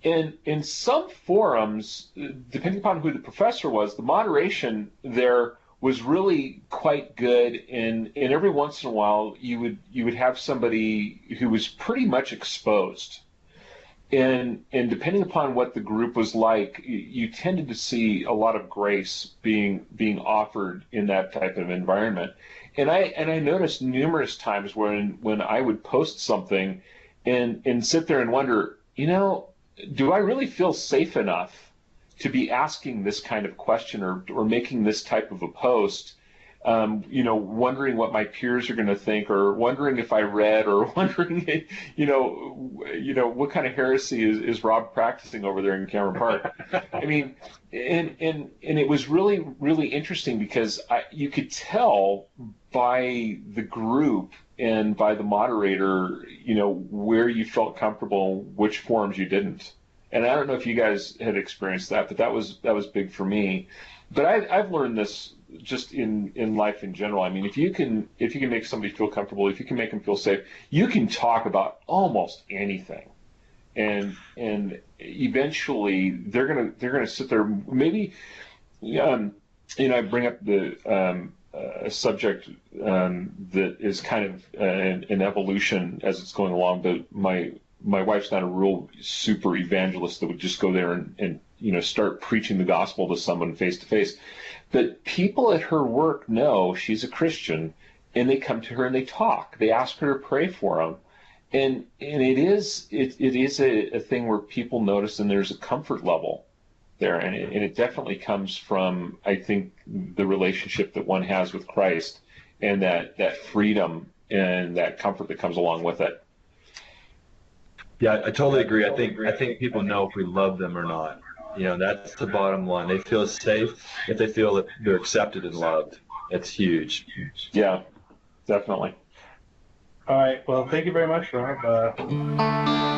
In some forums, depending upon who the professor was, the moderation there was really quite good, and every once in a while you would have somebody who was pretty much exposed, and depending upon what the group was like, you tended to see a lot of grace being offered in that type of environment. And I noticed numerous times when I would post something and sit there and wonder, do I really feel safe enough to be asking this kind of question or making this type of a post, wondering what my peers are going to think, or wondering if I read, or wondering, what kind of heresy is Rob practicing over there in Cameron Park? I mean, and it was really, really interesting, because you could tell by the group and by the moderator, where you felt comfortable, which forums you didn't. And I don't know if you guys had experienced that, but that was big for me. But I've learned this just in life in general. I mean, if you can make somebody feel comfortable, if you can make them feel safe, you can talk about almost anything, and eventually they're gonna sit there. Maybe I bring up the a subject that is kind of an evolution as it's going along. But my wife's not a real super evangelist that would just go there and start preaching the gospel to someone face to face. But people at her work know she's a Christian, and they come to her and they talk. They ask her to pray for them, and it is a thing where people notice, and there's a comfort level there, and it definitely comes from, I think, the relationship that one has with Christ, and that freedom and that comfort that comes along with it. Yeah, I totally agree. I think people know if we love them or not. That's the bottom line. They feel safe if they feel that they're accepted and loved. It's huge. Yeah, definitely. All right. Well, thank you very much, Rob.